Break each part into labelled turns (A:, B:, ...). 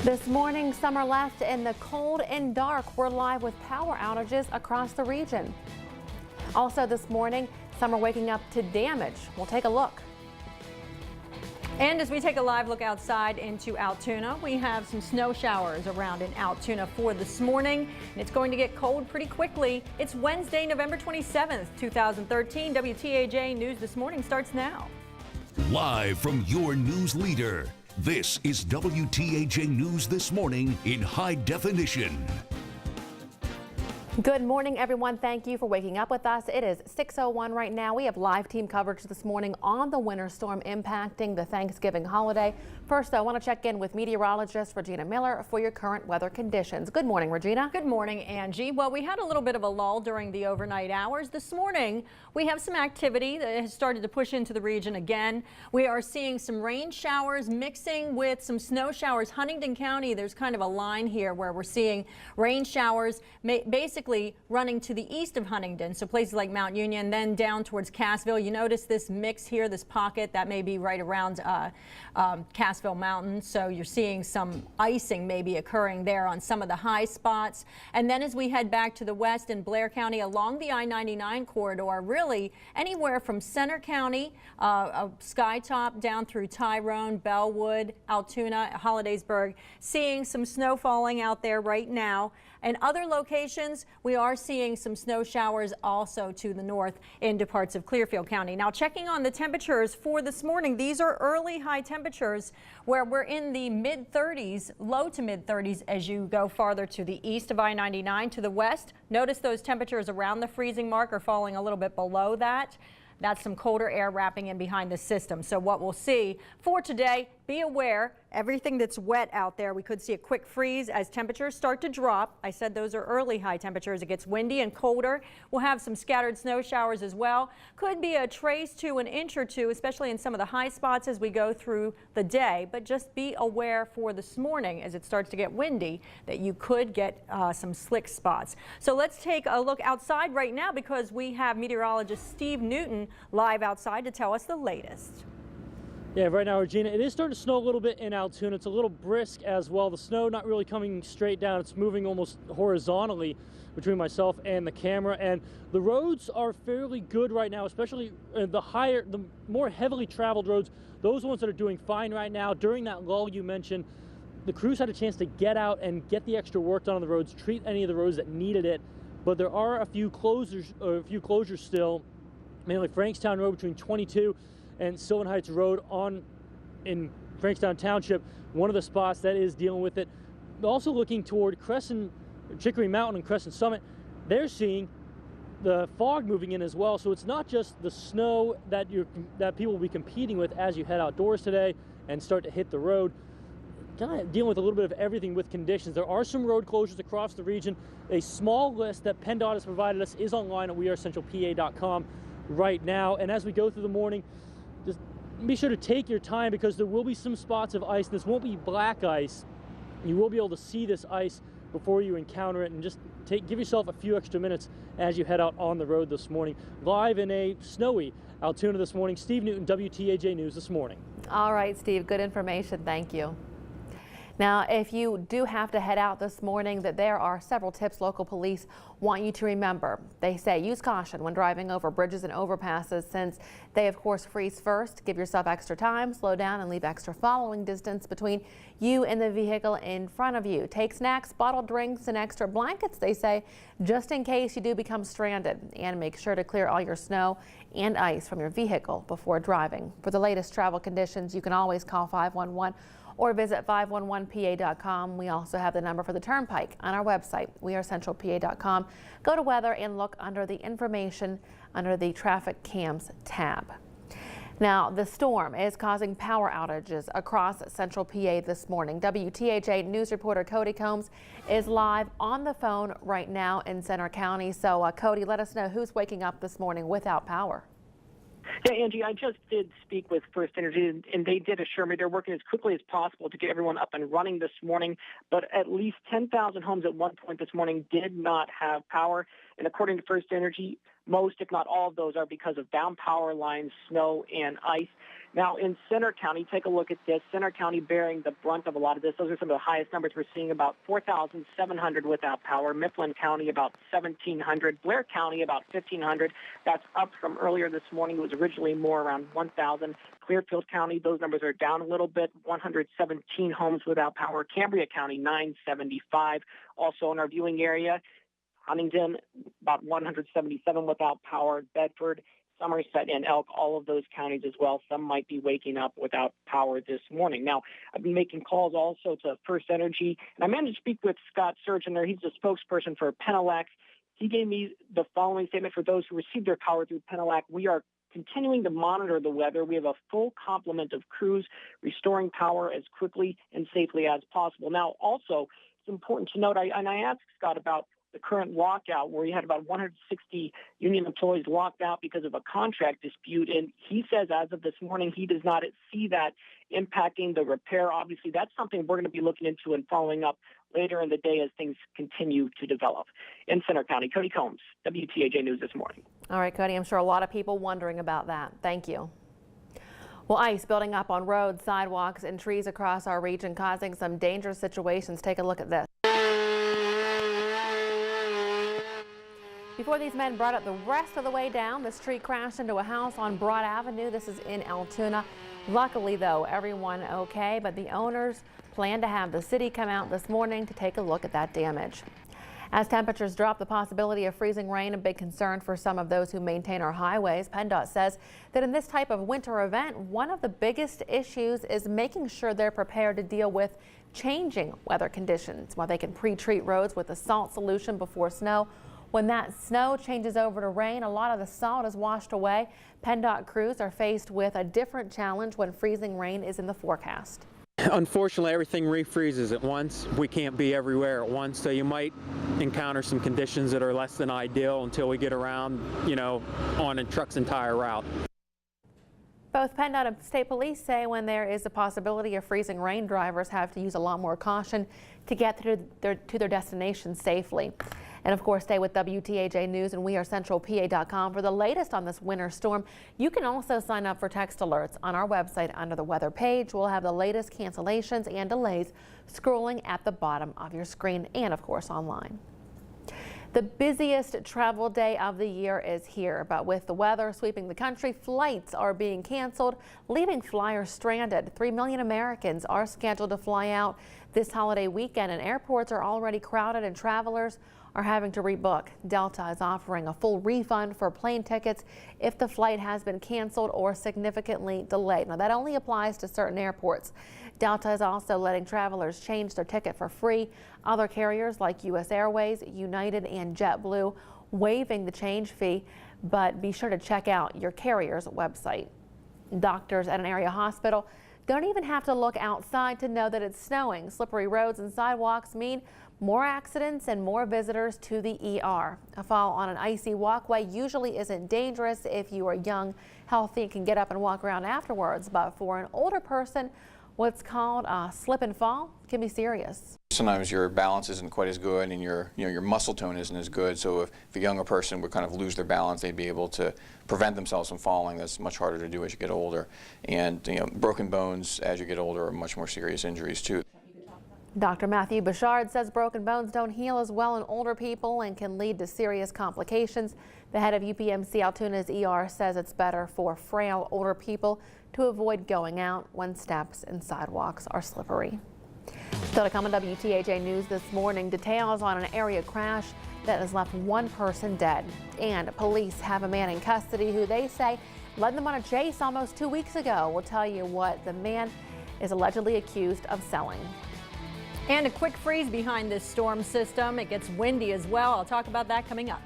A: This morning, summer left in the cold and dark. We're live with power outages across the region. Also this morning, summer waking up to damage. We'll take a look.
B: And as we take a live look outside into Altoona, we have some snow showers around in Altoona for this morning, and it's going to get cold pretty quickly. It's Wednesday, November 27th, 2013. WTAJ News This Morning starts now.
C: Live from your news leader, this is WTAJ News This Morning in high definition.
A: Good morning, everyone. Thank you for waking up with us. It is 6:01 right now. We have live team coverage this morning on the winter storm impacting the Thanksgiving holiday. First, I want to check in with meteorologist Regina Miller for your current weather conditions. Good morning, Regina.
B: Good morning, Angie. Well, we had a little bit of a lull during the overnight hours. This morning, we have some activity that has started to push into the region again. We are seeing some rain showers mixing with some snow showers. Huntingdon County, there's kind of a line here where we're seeing rain showers basically running to the east of Huntingdon, so places like Mount Union, then down towards Cassville. You notice this mix here, this pocket that may be right around Cassville Mountain, so you're seeing some icing maybe occurring there on some of the high spots. And then as we head back to the west in Blair County along the I-99 corridor, really anywhere from Center County, Skytop down through Tyrone, Bellwood, Altoona, Hollidaysburg, seeing some snow falling out there right now. And other locations, we are seeing some snow showers also to the north into parts of Clearfield County. Now, checking on the temperatures for this morning, these are early high temperatures where we're in the mid-30s, low to mid-30s as you go farther to the east of I-99 to the west. Notice those temperatures around the freezing mark are falling a little bit below that. That's some colder air wrapping in behind the system. So what we'll see for today, be aware, everything that's wet out there, we could see a quick freeze as temperatures start to drop. I said those are early high temperatures. It gets windy and colder. We'll have some scattered snow showers as well. Could be a trace to an inch or two, especially in some of the high spots as we go through the day. But just be aware for this morning as it starts to get windy that you could get some slick spots. So let's take a look outside right now because we have meteorologist Steve Newton live outside to tell us the latest.
D: Yeah, right now, Regina, it is starting to snow a little bit in Altoona. It's a little brisk as well. The snow not really coming straight down. It's moving almost horizontally between myself and the camera. And the roads are fairly good right now, especially the more heavily traveled roads. Those ones that are doing fine right now. During that lull you mentioned, the crews had a chance to get out and get the extra work done on the roads, treat any of the roads that needed it. But there are a few closures still, mainly Frankstown Road between 22 and Sylvan Heights Road in Frankstown Township, one of the spots that is dealing with it. Also looking toward Chicory Mountain and Crescent Summit, they're seeing the fog moving in as well. So it's not just the snow that people will be competing with as you head outdoors today and start to hit the road. Kind of dealing with a little bit of everything with conditions. There are some road closures across the region. A small list that PennDOT has provided us is online at wearecentralpa.com right now. And as we go through the morning, just be sure to take your time because there will be some spots of ice. This won't be black ice. You will be able to see this ice before you encounter it, and just give yourself a few extra minutes as you head out on the road this morning. Live in a snowy Altoona this morning, Steve Newton, WTAJ News This Morning.
A: All right, Steve, good information. Thank you. Now, if you do have to head out this morning, that there are several tips local police want you to remember. They say use caution when driving over bridges and overpasses since they, of course, freeze first. Give yourself extra time, slow down, and leave extra following distance between you and the vehicle in front of you. Take snacks, bottled drinks, and extra blankets, they say, just in case you do become stranded. And make sure to clear all your snow and ice from your vehicle before driving. For the latest travel conditions, you can always call 511 or visit 511pa.com. We also have the number for the Turnpike on our website, wearecentralpa.com. Go to weather and look under the information under the traffic cams tab. Now, the storm is causing power outages across central PA this morning. WTAJ news reporter Cody Combs is live on the phone right now in Center County. So, Cody, let us know who's waking up this morning without power.
E: Yeah, Angie, I just did speak with First Energy, and they did assure me they're working as quickly as possible to get everyone up and running this morning. But at least 10,000 homes at one point this morning did not have power. And according to First Energy, most, if not all of those are because of down power lines, snow, and ice. Now, in Center County, take a look at this. Center County bearing the brunt of a lot of this. Those are some of the highest numbers we're seeing, about 4,700 without power. Mifflin County, about 1,700. Blair County, about 1,500. That's up from earlier this morning. It was originally more around 1,000. Clearfield County, those numbers are down a little bit, 117 homes without power. Cambria County, 975. Also in our viewing area, Huntington, about 177 without power. Bedford, Somerset, and Elk, all of those counties as well. Some might be waking up without power this morning. Now, I've been making calls also to First Energy, and I managed to speak with Scott Surgeon there. He's the spokesperson for Penelec. He gave me the following statement for those who received their power through Penelec. We are continuing to monitor the weather. We have a full complement of crews restoring power as quickly and safely as possible. Now, also, it's important to note, I asked Scott about the current lockout where he had about 160 union employees locked out because of a contract dispute. And he says as of this morning, he does not see that impacting the repair. Obviously, that's something we're going to be looking into and following up later in the day as things continue to develop. In Center County, Cody Combs, WTAJ News this morning.
A: All right, Cody, I'm sure a lot of people wondering about that. Thank you. Well, ice building up on roads, sidewalks, and trees across our region, causing some dangerous situations. Take a look at this. Before these men brought it the rest of the way down, this tree crashed into a house on Broad Avenue. This is in Altoona. Luckily, though, everyone okay, but the owners plan to have the city come out this morning to take a look at that damage. As temperatures drop, the possibility of freezing rain a big concern for some of those who maintain our highways. PennDOT says that in this type of winter event, one of the biggest issues is making sure they're prepared to deal with changing weather conditions, while they can pre-treat roads with a salt solution before snow. When that snow changes over to rain, a lot of the salt is washed away. PennDOT crews are faced with a different challenge when freezing rain is in the forecast.
F: Unfortunately, everything refreezes at once. We can't be everywhere at once, so you might encounter some conditions that are less than ideal until we get around, on a truck's entire route.
A: Both PennDOT and State Police say when there is a possibility of freezing rain, drivers have to use a lot more caution to get to their destination safely. And of course, stay with WTAJ News and wearecentralpa.com for the latest on this winter storm. You can also sign up for text alerts on our website under the weather page. We'll have the latest cancellations and delays scrolling at the bottom of your screen and of course online. The busiest travel day of the year is here, but with the weather sweeping the country, flights are being canceled, leaving flyers stranded. 3 million Americans are scheduled to fly out this holiday weekend, and airports are already crowded and travelers are having to rebook. Delta is offering a full refund for plane tickets if the flight has been canceled or significantly delayed. Now, that only applies to certain airports. Delta is also letting travelers change their ticket for free. Other carriers like U.S. Airways, United, and JetBlue waiving the change fee, but be sure to check out your carrier's website. Doctors at an area hospital don't even have to look outside to know that it's snowing. Slippery roads and sidewalks mean more accidents and more visitors to the ER. A fall on an icy walkway usually isn't dangerous if you are young, healthy, and can get up and walk around afterwards. But for an older person, what's called a slip and fall can be serious.
G: Sometimes your balance isn't quite as good and your muscle tone isn't as good. So if a younger person would kind of lose their balance, they'd be able to prevent themselves from falling. That's much harder to do as you get older. And broken bones as you get older are much more serious injuries too.
A: Dr. Matthew Bouchard says broken bones don't heal as well in older people and can lead to serious complications. The head of UPMC Altoona's ER says it's better for frail older people to avoid going out when steps and sidewalks are slippery. Still to come on WTAJ News this morning, details on an area crash that has left one person dead. And police have a man in custody who they say led them on a chase almost 2 weeks ago. We'll tell you what the man is allegedly accused of selling.
B: And a quick freeze behind this storm system. It gets windy as well. I'll talk about that coming up.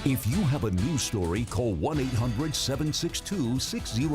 C: If you have a news story, call 1-800-762-60